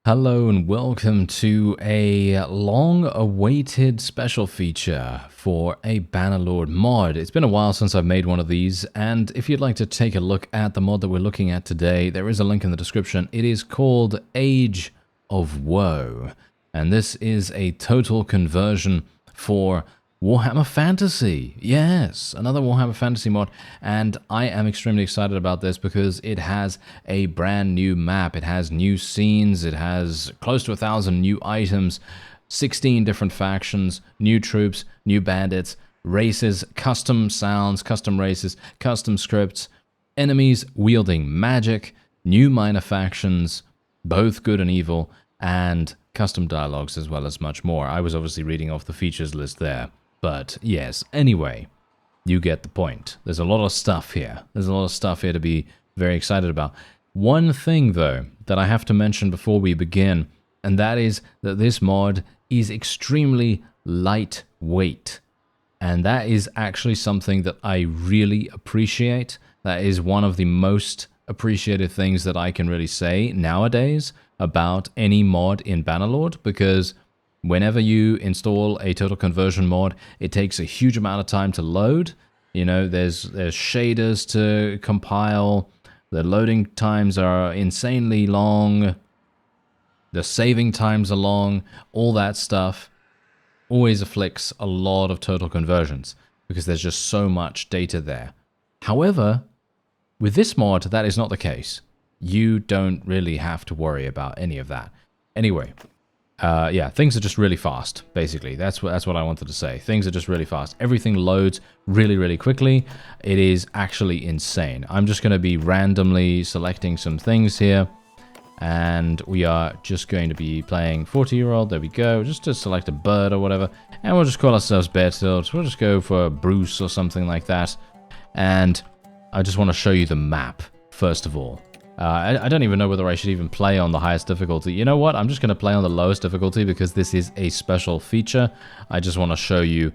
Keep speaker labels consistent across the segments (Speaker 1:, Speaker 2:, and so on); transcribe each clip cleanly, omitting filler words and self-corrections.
Speaker 1: Hello and welcome to a long-awaited special feature for a Bannerlord mod. It's been a while since I've made one of these, and if you'd like to take a look at the mod that we're looking at today, there is a link in the description. It is called Age of Woe, and this is a total conversion for Warhammer Fantasy. Yes, another Warhammer Fantasy mod, and I am extremely excited about this because it has a brand new map. It has new scenes, it has close to 1,000 new items, 16 different factions, new troops, new bandits, races, custom sounds, custom races, custom scripts, enemies wielding magic, new minor factions, both good and evil, and custom dialogues as well as much more. I was obviously reading off the features list there. But yes, anyway, you get the point. There's a lot of stuff here. There's a lot of stuff here to be very excited about. One thing, though, that I have to mention before we begin, and that is that this mod is extremely lightweight. And that is actually something that I really appreciate. That is one of the most appreciated things that I can really say nowadays about any mod in Bannerlord, because whenever you install a total conversion mod, it takes a huge amount of time to load. You know, there's shaders to compile. The loading times are insanely long. The saving times are long. All that stuff always afflicts a lot of total conversions because there's just so much data there. However, with this mod, that is not the case. You don't really have to worry about any of that. Anyway, yeah, things are just really fast, basically. That's what I wanted to say. Things are just really fast. Everything loads really, really quickly. It is actually insane. I'm just going to be randomly selecting some things here. And we are just going to be playing 40-year-old. There we go. Just to select a bird or whatever. And we'll just call ourselves Bertolt. We'll just go for Bruce or something like that. And I just want to show you the map, first of all. I don't even know whether I should even play on the highest difficulty. You know what? I'm just going to play on the lowest difficulty because this is a special feature. I just want to show you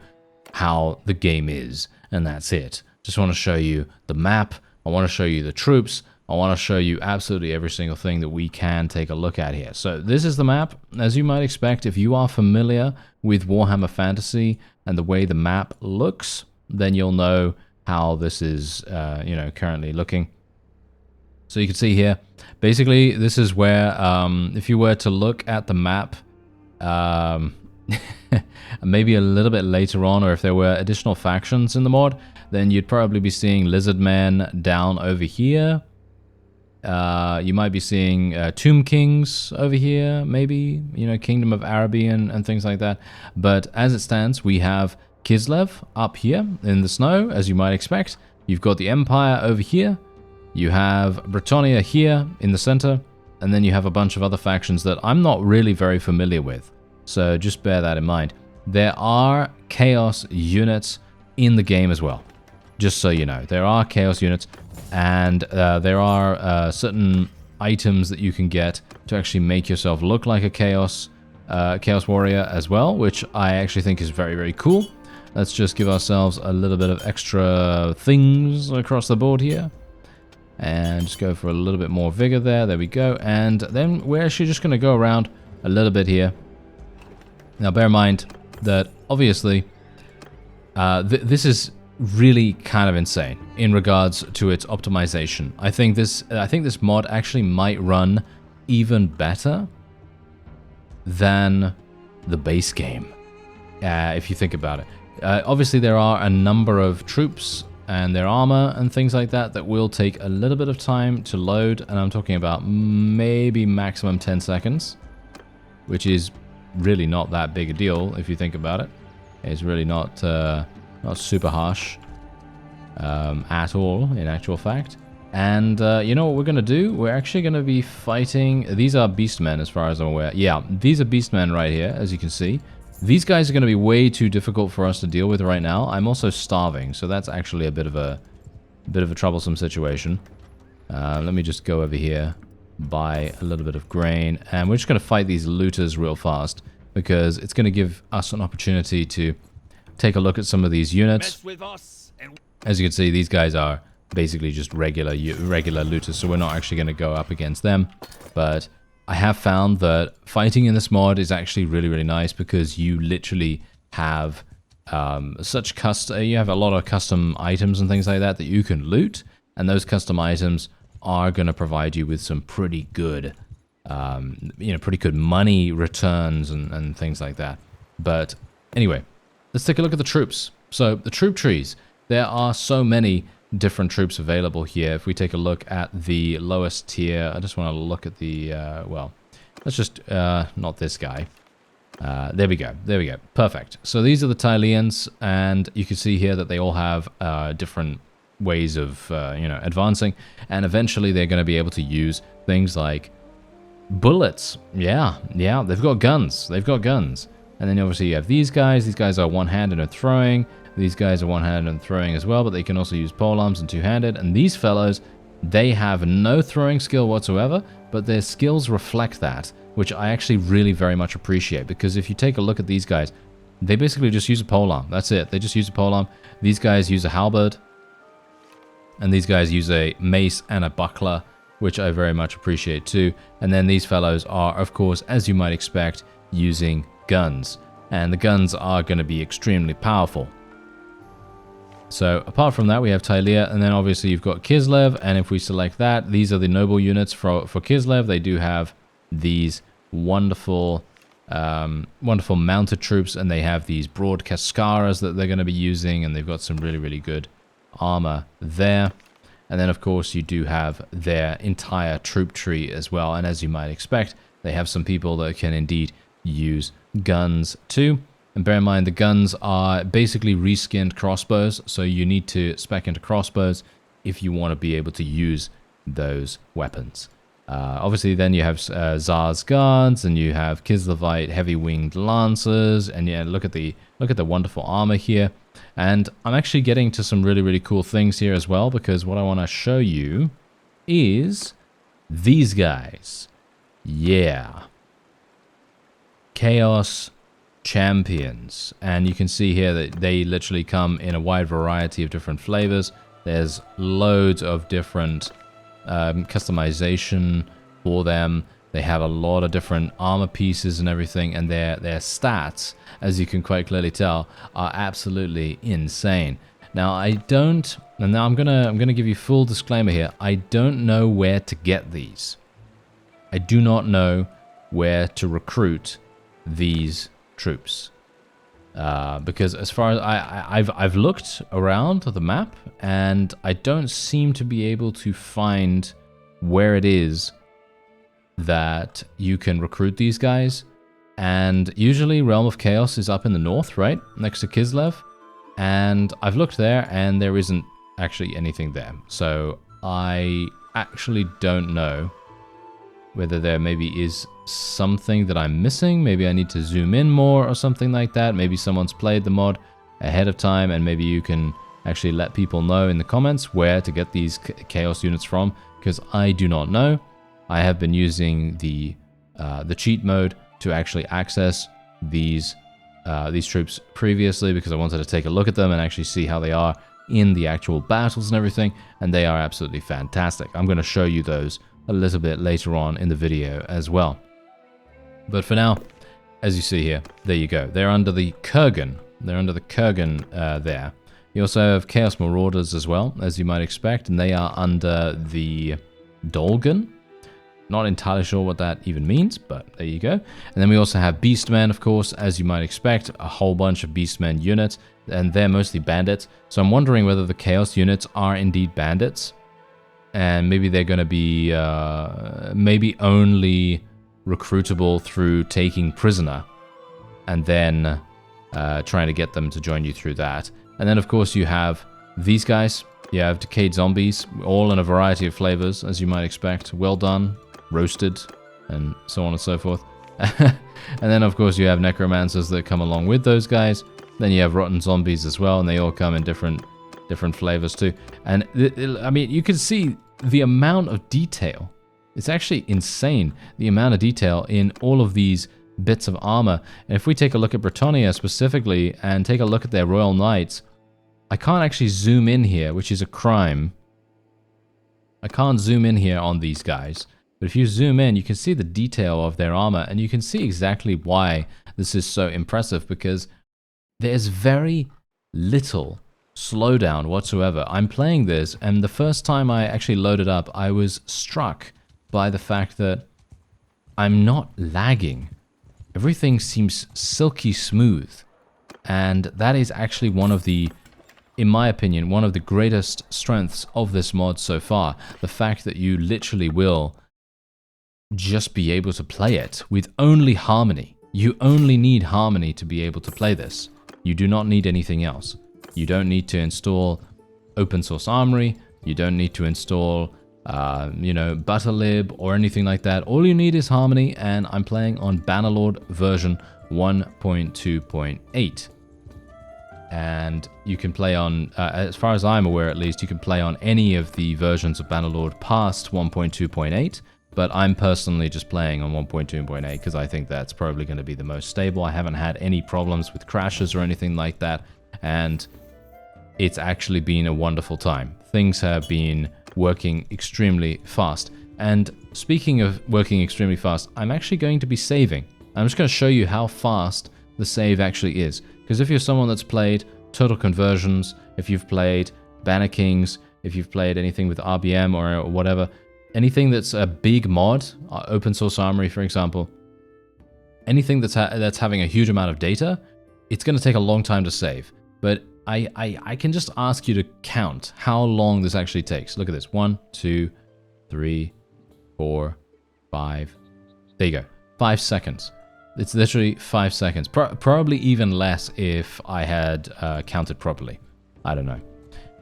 Speaker 1: how the game is, and that's it. Just want to show you the map. I want to show you the troops. I want to show you absolutely every single thing that we can take a look at here. So this is the map. As you might expect, if you are familiar with Warhammer Fantasy and the way the map looks, then you'll know how this is, currently looking. So you can see here, basically, this is where, if you were to look at the map, maybe a little bit later on, or if there were additional factions in the mod, then you'd probably be seeing Lizardmen down over here. You might be seeing Tomb Kings over here, maybe, Kingdom of Arabian and things like that. But as it stands, we have Kislev up here in the snow, as you might expect. You've got the Empire over here. You have Britannia here in the center, and then you have a bunch of other factions that I'm not really very familiar with. So just bear that in mind. There are Chaos units in the game as well. Just so you know, there are Chaos units, and there are certain items that you can get to actually make yourself look like a Chaos warrior as well, which I actually think is very, very cool. Let's just give ourselves a little bit of extra things across the board here. And just go for a little bit more vigor there. There we go. And then we're actually just going to go around a little bit here. Now, bear in mind that, obviously, this is really kind of insane in regards to its optimization. I think this mod actually might run even better than the base game, if you think about it. Obviously, there are a number of troops and their armor and things like that will take a little bit of time to load, and I'm talking about maybe maximum 10 seconds, which is really not that big a deal if you think about it. It's really not super harsh at all, in actual fact. And you know what we're going to do? We're actually going to be fighting... These are Beastmen as far as I'm aware. Yeah, these are Beastmen right here, as you can see. These guys are going to be way too difficult for us to deal with right now. I'm also starving, so that's actually a bit of a troublesome situation. Let me just go over here, buy a little bit of grain, and we're just going to fight these looters real fast because it's going to give us an opportunity to take a look at some of these units. As you can see, these guys are basically just regular looters, so we're not actually going to go up against them. But I have found that fighting in this mod is actually really, really nice because you literally have you have a lot of custom items and things like that that you can loot, and those custom items are going to provide you with some pretty good, pretty good money returns and things like that. But anyway, let's take a look at the troops. So the troop trees, there are so many different troops available here. If we take a look at the lowest tier, I just want to look at the, well, let's just, not this guy. There we go. There we go. Perfect. So these are the Tyleans, and you can see here that they all have different ways of, advancing, and eventually they're going to be able to use things like bullets. Yeah, they've got guns. They've got guns. And then obviously you have these guys. These guys are one-handed and throwing. These guys are one-handed and throwing as well, but they can also use polearms and two-handed. And these fellows, they have no throwing skill whatsoever, but their skills reflect that, which I actually really very much appreciate, because if you take a look at these guys, they basically just use a polearm. That's it. They just use a polearm. These guys use a halberd, and these guys use a mace and a buckler, which I very much appreciate too. And then these fellows are, of course, as you might expect, using guns. And the guns are going to be extremely powerful. So apart from that, we have Tylea, and then obviously you've got Kislev, and if we select that, these are the noble units for Kislev. They do have these wonderful wonderful mounted troops, and they have these broad Cascaras that they're going to be using, and they've got some really, really good armor there. And then of course you do have their entire troop tree as well, and as you might expect, they have some people that can indeed use guns too. And bear in mind, the guns are basically reskinned crossbows, so you need to spec into crossbows if you want to be able to use those weapons. Obviously, then you have Tsar's Guards, and you have Kislevite heavy-winged lancers, and yeah, look at the wonderful armor here. And I'm actually getting to some really, really cool things here as well, because what I want to show you is these guys. Yeah. Chaos Champions, and you can see here that they literally come in a wide variety of different flavors. There's loads of different customization for them. They have a lot of different armor pieces and everything, and their stats, as you can quite clearly tell, are absolutely insane. Now I'm gonna give you full disclaimer here. I don't know where to get these. I do not know where to recruit these troops, because as far as I've looked around the map, and I don't seem to be able to find where it is that you can recruit these guys. And usually Realm of Chaos is up in the north, right, next to Kislev, and I've looked there and there isn't actually anything there. So I actually don't know whether there maybe is something that I'm missing. Maybe I need to zoom in more or something like that. Maybe someone's played the mod ahead of time, and maybe you can actually let people know in the comments where to get these chaos units from, because I do not know. I have been using the cheat mode to actually access these troops previously, because I wanted to take a look at them and actually see how they are in the actual battles and everything, and they are absolutely fantastic. I'm going to show you those a little bit later on in the video as well. But for now, as you see here, there you go. They're under the Kurgan. They're under the Kurgan there. You also have Chaos Marauders as well, as you might expect, and they are under the Dolgan. Not entirely sure what that even means, but there you go. And then we also have Beastmen, of course, as you might expect, a whole bunch of Beastmen units, and they're mostly bandits. So I'm wondering whether the Chaos units are indeed bandits, and maybe they're going to be maybe only recruitable through taking prisoner, and then trying to get them to join you through that. And then, of course, you have these guys. You have Decayed Zombies, all in a variety of flavors, as you might expect. Well done, roasted, and so on and so forth. And then, of course, you have Necromancers that come along with those guys. Then you have Rotten Zombies as well, and they all come in different flavors too. And I mean, you can see the amount of detail. It's actually insane, the amount of detail in all of these bits of armor. And if we take a look at Bretonnia specifically and take a look at their Royal Knights, I can't actually zoom in here, which is a crime. I can't zoom in here on these guys, But if you zoom in, you can see the detail of their armor, and you can see exactly why this is so impressive, because there's very little slowdown whatsoever. I'm playing this, and the first time I actually loaded up, I was struck by the fact that I'm not lagging. Everything seems silky smooth, and that is actually one of the, in my opinion, one of the greatest strengths of this mod so far. The fact that you literally will just be able to play it with only Harmony. You only need Harmony to be able to play this. You do not need anything else. You don't need to install open source Armory. You don't need to install, Butterlib or anything like that. All you need is Harmony, and I'm playing on Bannerlord version 1.2.8. And you can play on, as far as I'm aware at least, you can play on any of the versions of Bannerlord past 1.2.8. But I'm personally just playing on 1.2.8 because I think that's probably going to be the most stable. I haven't had any problems with crashes or anything like that, and it's actually been a wonderful time. Things have been working extremely fast. And speaking of working extremely fast, I'm actually going to be saving. I'm just going to show you how fast the save actually is. Because if you're someone that's played Total Conversions, if you've played Banner Kings, if you've played anything with RBM or whatever, anything that's a big mod, open source Armory for example, anything that's having a huge amount of data, it's going to take a long time to save. But I can just ask you to count how long this actually takes. Look at this. 1, 2, 3, 4, 5. There you go. 5 seconds. It's literally 5 seconds. Probably even less if I had counted properly. I don't know.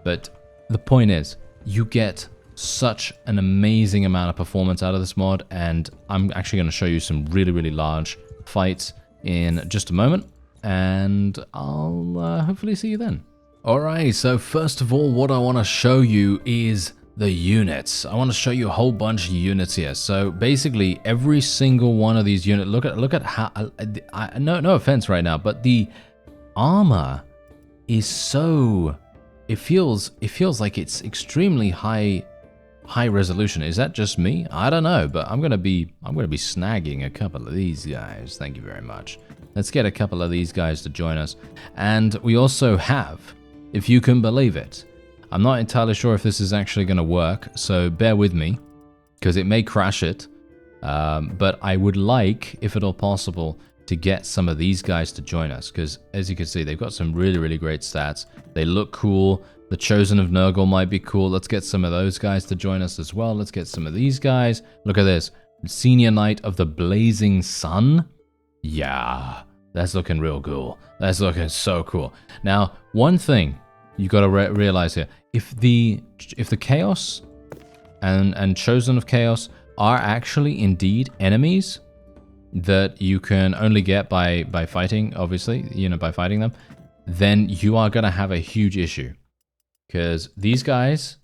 Speaker 1: But the point is, you get such an amazing amount of performance out of this mod, and I'm actually going to show you some really, really large fights in just a moment, and I'll hopefully see you then. Alright, so first of all, what I want to show you is the units. I want to show you a whole bunch of units here. So basically, every single one of these units, look at how, no offense right now, but the armor is so, it feels like it's extremely high resolution. Is that just me? I don't know, but I'm gonna be snagging a couple of these guys. Thank you very much. Let's get a couple of these guys to join us. And we also have, if you can believe it, I'm not entirely sure if this is actually gonna work, so bear with me, because it may crash it. But I would like, if at all possible, to get some of these guys to join us, because as you can see, they've got some really, really great stats. They look cool. The Chosen of Nurgle might be cool. Let's get some of those guys to join us as well. Let's get some of these guys. Look at this. Senior Knight of the Blazing Sun. Yeah, that's looking real cool. That's looking so cool. Now, one thing you got to realize here. If the Chaos and Chosen of Chaos are actually indeed enemies that you can only get by fighting, obviously, by fighting them, then you are going to have a huge issue. Because these guys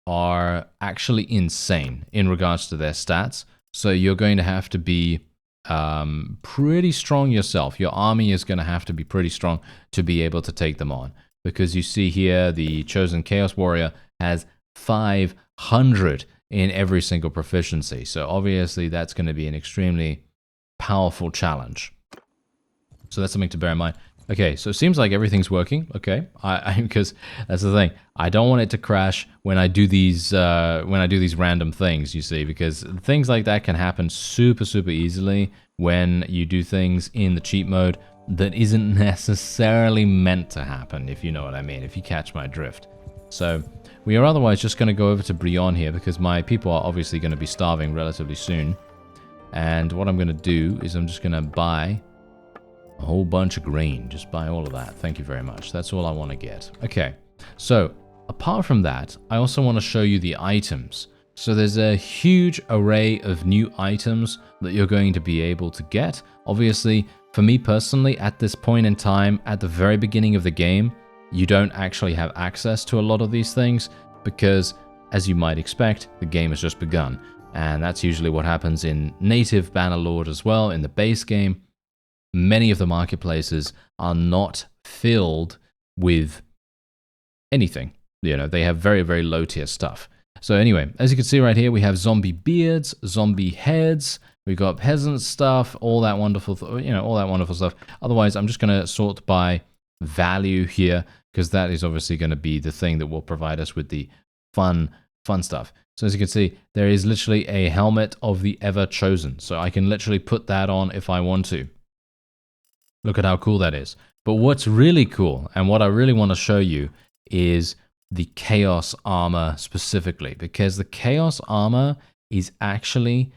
Speaker 1: are actually insane in regards to their stats. So you're going to have to be pretty strong yourself. Your army is going to have to be pretty strong to be able to take them on. Because you see here, the Chosen Chaos Warrior has 500 in every single proficiency. So obviously that's going to be an extremely powerful challenge. So that's something to bear in mind. Okay, so it seems like everything's working. Okay, because that's the thing. I don't want it to crash when I do these random things. You see, because things like that can happen super easily when you do things in the cheat mode that isn't necessarily meant to happen. If you know what I mean. If you catch my drift. So we are otherwise just going to go over to Brion here because my people are obviously going to be starving relatively soon. And what I'm going to do is I'm just going to buy a whole bunch of grain. Just buy all of that. Thank you very much. That's all I want to get. Okay, so apart from that, I also want to show you the items. So there's a huge array of new items that you're going to be able to get. Obviously, for me personally, at this point in time, at the very beginning of the game, you don't actually have access to a lot of these things because, as you might expect, the game has just begun. And that's usually what happens in native Bannerlord as well, in the base game. Many of the marketplaces are not filled with anything. They have very, very low tier stuff. So anyway, as you can see right here, we have zombie beards, zombie heads, we've got peasant stuff, all that wonderful, all that wonderful stuff. Otherwise, I'm just going to sort by value here, because that is obviously going to be the thing that will provide us with the fun stuff. So as you can see, there is literally a helmet of the Ever Chosen. So I can literally put that on if I want to. Look at how cool that is. But what's really cool, and what I really want to show you, is the Chaos Armor specifically, because the Chaos Armor is actually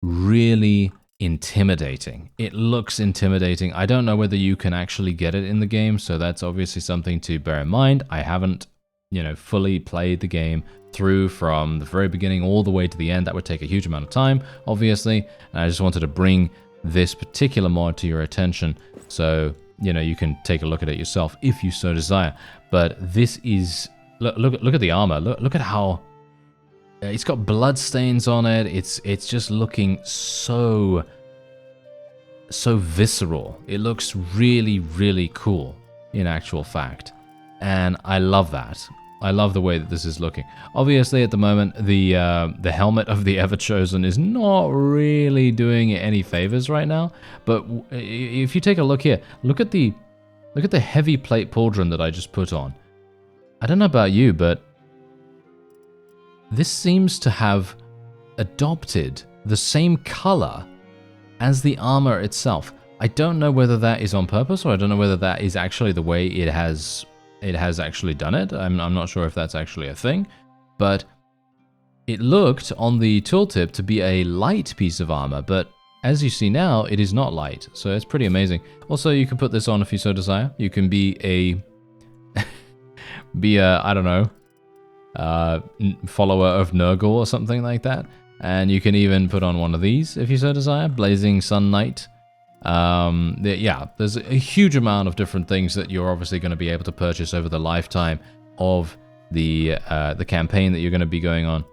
Speaker 1: really intimidating. It looks intimidating. I don't know whether you can actually get it in the game, so that's obviously something to bear in mind. I haven't, fully played the game through from the very beginning all the way to the end. That would take a huge amount of time, obviously, and I just wanted to bring this particular mod to your attention, so you can take a look at it yourself if you so desire. But this is look at the armor. Look at how it's got blood stains on it. It's just looking so visceral. It looks really, really cool in actual fact, and I love that. I love the way that this is looking. Obviously, at the moment, the helmet of the Ever Chosen is not really doing it any favors right now. But if you take a look here, look at the heavy plate pauldron that I just put on. I don't know about you, but this seems to have adopted the same color as the armor itself. I don't know whether that is on purpose, or I don't know whether that is actually the way it has actually done it. I'm not sure if that's actually a thing, but it looked on the tooltip to be a light piece of armor, but as you see now, it is not light, so it's pretty amazing. Also, you can put this on if you so desire. You can be a I don't know, follower of Nurgle or something like that, and you can even put on one of these if you so desire, Blazing Sun Knight. Yeah, there's a huge amount of different things that you're obviously going to be able to purchase over the lifetime of the campaign that you're going to be going on,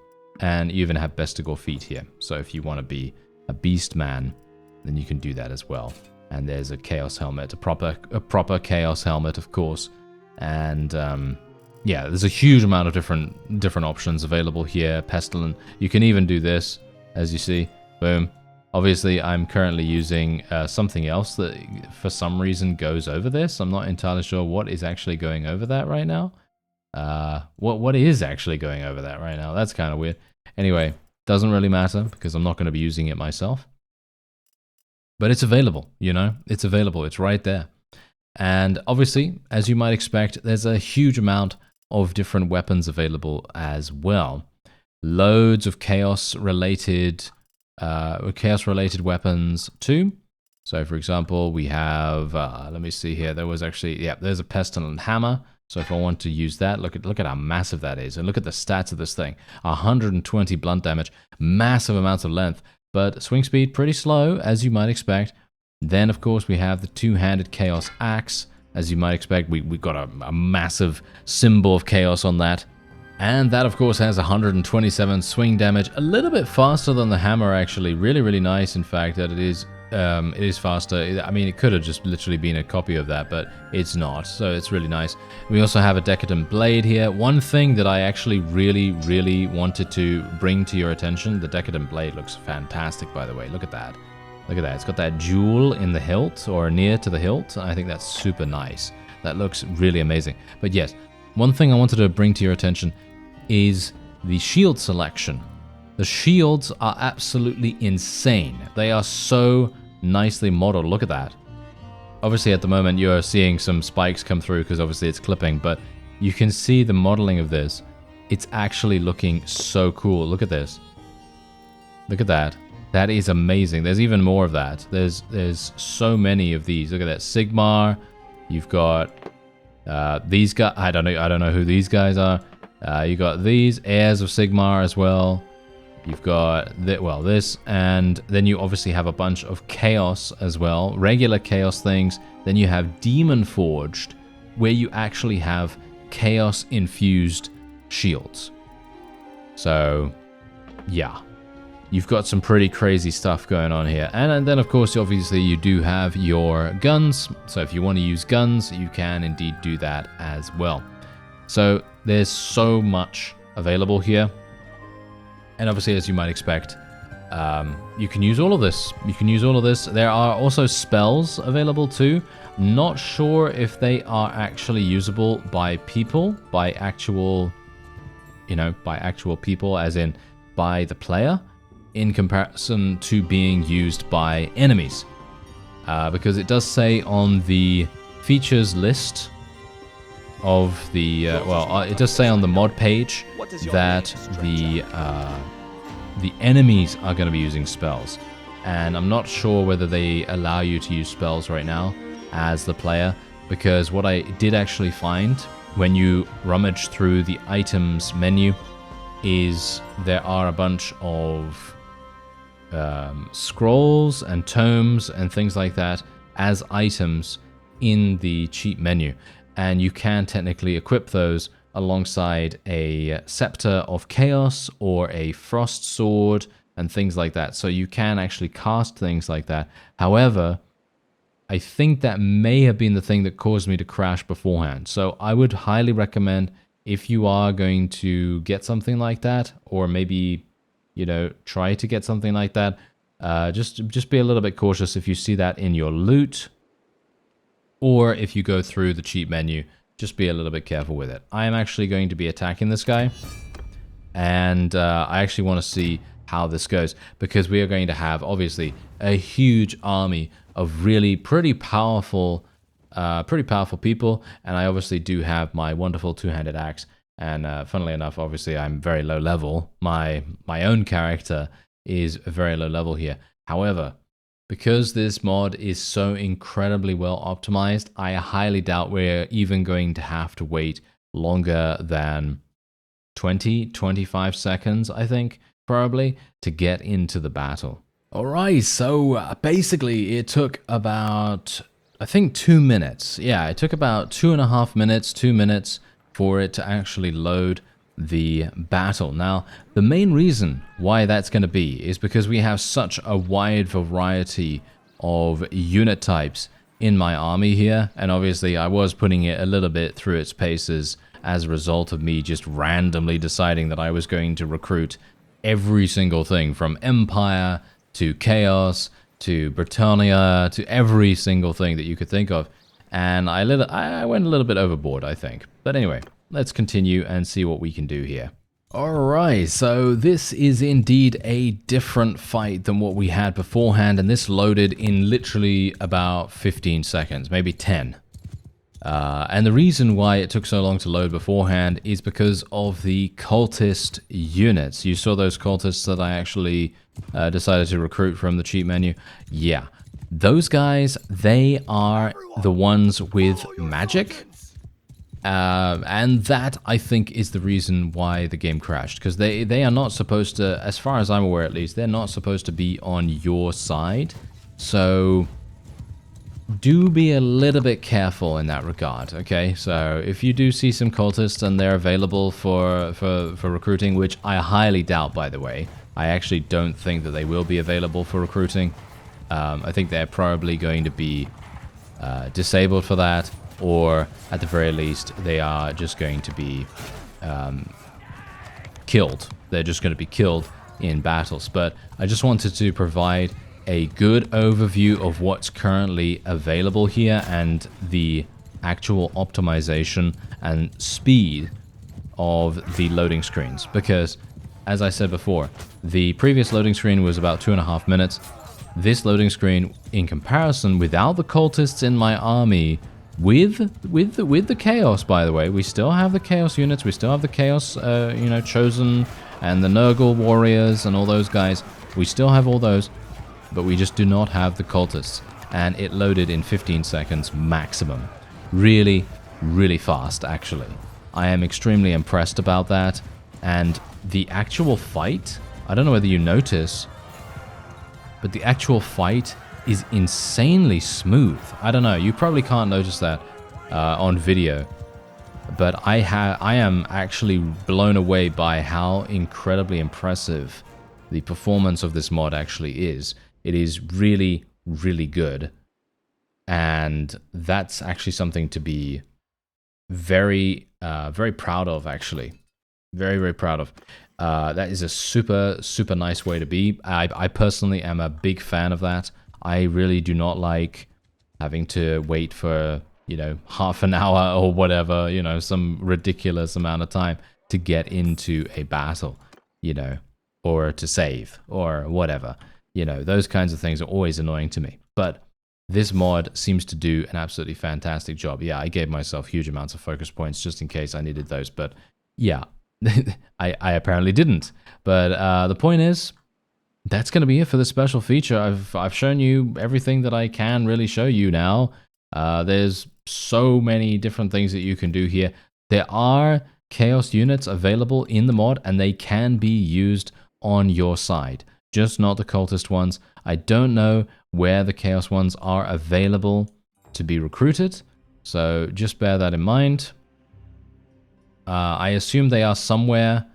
Speaker 1: and you even have Bestigor feet here. So if you want to be a beast man, then you can do that as well. And there's a chaos helmet, a proper chaos helmet, of course, and yeah, there's a huge amount of different options available here. Pestilent, you can even do this, as you see, boom. Obviously, I'm currently using something else that for some reason goes over this. I'm not entirely sure what is actually going over that right now. What is actually going over that right now? That's kind of weird. Anyway, doesn't really matter because I'm not going to be using it myself. But it's available, It's available. It's right there. And obviously, as you might expect, there's a huge amount of different weapons available as well. Loads of chaos-related weapons too. So for example, we have, let me see here, there's a pestilent hammer. So if I want to use that, look at how massive that is. And look at the stats of this thing. 120 blunt damage, massive amounts of length, but swing speed pretty slow, as you might expect. Then of course we have the two-handed chaos axe. As you might expect, we've got a massive symbol of chaos on that. And that, of course, has 127 swing damage, a little bit faster than the hammer, actually. Really, really nice, in fact, that it is faster. I mean, it could have just literally been a copy of that, but it's not, so it's really nice. We also have a Decadent Blade here. One thing that I actually really, really wanted to bring to your attention, the Decadent Blade looks fantastic, by the way. Look at that. Look at that. It's got that jewel in the hilt, or near to the hilt. I think that's super nice. That looks really amazing. But yes, one thing I wanted to bring to your attention is the shield selection. The shields are absolutely insane. They are so nicely modeled. Look at that. Obviously at the moment you're seeing some spikes come through because obviously it's clipping, but you can see the modeling of this. It's actually looking so cool. Look at this. Look at that. That is amazing. There's even more of that. There's so many of these. Look at that. Sigmar. You've got these guys. I don't know who these guys are. You got these heirs of Sigmar as well. You've got this, and then you obviously have a bunch of chaos as well, regular chaos things. Then you have Demon Forged, where you actually have chaos infused shields. So, yeah, you've got some pretty crazy stuff going on here. And then, of course, obviously you do have your guns. So if you want to use guns, you can indeed do that as well. So there's so much available here. And obviously, as you might expect, you can use all of this. You can use all of this. There are also spells available too. Not sure if they are actually usable by people, by actual, by actual people, as in by the player, in comparison to being used by enemies. Because it does say on the features list of the, it does say on the mod page that the enemies are going to be using spells. And I'm not sure whether they allow you to use spells right now as the player, because what I did actually find when you rummage through the items menu is there are a bunch of scrolls and tomes and things like that as items in the cheat menu, and you can technically equip those alongside a Scepter of Chaos or a Frost Sword and things like that. So you can actually cast things like that. However, I think that may have been the thing that caused me to crash beforehand. So I would highly recommend, if you are going to get something like that, or maybe, try to get something like that, just be a little bit cautious if you see that in your loot, or if you go through the cheat menu, just be a little bit careful with it. I am actually going to be attacking this guy, and I actually want to see how this goes, because we are going to have, obviously, a huge army of really pretty powerful people, and I obviously do have my wonderful two-handed axe, and funnily enough, obviously I'm very low level. My own character is very low level here. However, because this mod is so incredibly well optimized, I highly doubt we're even going to have to wait longer than 20-25 seconds, I think, probably, to get into the battle. Alright, so basically it took about, I think, 2 minutes. Yeah, it took about 2.5 minutes, 2 minutes for it to actually load the battle. Now, the main reason why that's going to be is because we have such a wide variety of unit types in my army here, and obviously I was putting it a little bit through its paces as a result of me just randomly deciding that I was going to recruit every single thing from Empire to Chaos to Britannia to every single thing that you could think of, and I went a little bit overboard, I think. But anyway, let's continue and see what we can do here. Alright, so this is indeed a different fight than what we had beforehand, and this loaded in literally about 15 seconds, maybe 10. And the reason why it took so long to load beforehand is because of the cultist units. You saw those cultists that I actually decided to recruit from the cheat menu? Yeah. Those guys, they are the ones with magic. And that, I think, is the reason why the game crashed. Because they are not supposed to, as far as I'm aware at least, they're not supposed to be on your side. So do be a little bit careful in that regard, okay? So if you do see some cultists and they're available for recruiting, which I highly doubt, by the way. I actually don't think that they will be available for recruiting. I think they're probably going to be disabled for that, or at the very least, they are just going to be killed. They're just going to be killed in battles. But I just wanted to provide a good overview of what's currently available here and the actual optimization and speed of the loading screens. Because, as I said before, the previous loading screen was about 2.5 minutes. This loading screen, in comparison, without the cultists in my army, with the chaos, by the way, we still have the chaos units, we still have the chaos, chosen, and the Nurgle warriors and all those guys. We still have all those, but we just do not have the cultists. And it loaded in 15 seconds maximum. Really, really fast, actually. I am extremely impressed about that. And the actual fight, I don't know whether you notice, but the actual fight is insanely smooth. I don't know, you probably can't notice that on video, but I am actually blown away by how incredibly impressive the performance of this mod actually is. It is really, really good, and that's actually something to be very, very proud of, actually. Very, very proud of. That is a super, super nice way to be. I personally am a big fan of that. I really do not like having to wait for, half an hour or whatever, some ridiculous amount of time to get into a battle, or to save or whatever. Those kinds of things are always annoying to me. But this mod seems to do an absolutely fantastic job. Yeah, I gave myself huge amounts of focus points just in case I needed those, but yeah, I apparently didn't. But the point is, that's going to be it for this special feature. I've shown you everything that I can really show you now. There's so many different things that you can do here. There are chaos units available in the mod, and they can be used on your side, just not the cultist ones. I don't know where the chaos ones are available to be recruited, so just bear that in mind. I assume they are somewhere,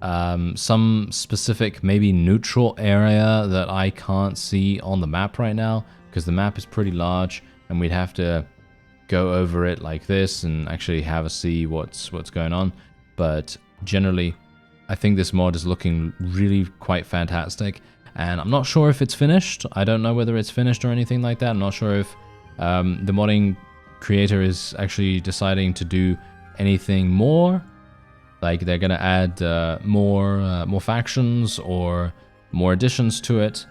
Speaker 1: some specific, maybe neutral area that I can't see on the map right now, because the map is pretty large, and we'd have to go over it like this and actually have a see what's going on. But generally, I think this mod is looking really quite fantastic, and I'm not sure if it's finished. I don't know whether it's finished or anything like that. I'm not sure if the modding creator is actually deciding to do anything more, like they're gonna add more factions or more additions to it.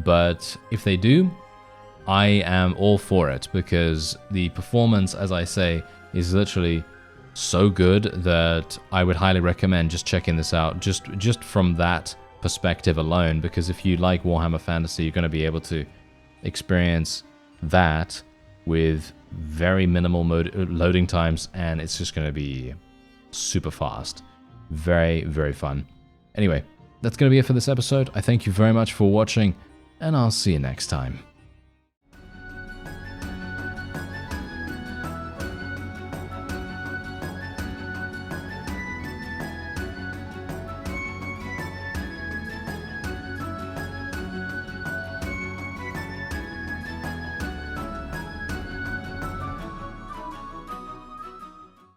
Speaker 1: But if they do, I am all for it, because the performance, as I say, is literally so good that I would highly recommend just checking this out, just from that perspective alone, because if you like Warhammer Fantasy, you're going to be able to experience that with very minimal loading times, and it's just going to be super fast. Very, very fun. Anyway, that's going to be it for this episode. I thank you very much for watching, and I'll see you next time.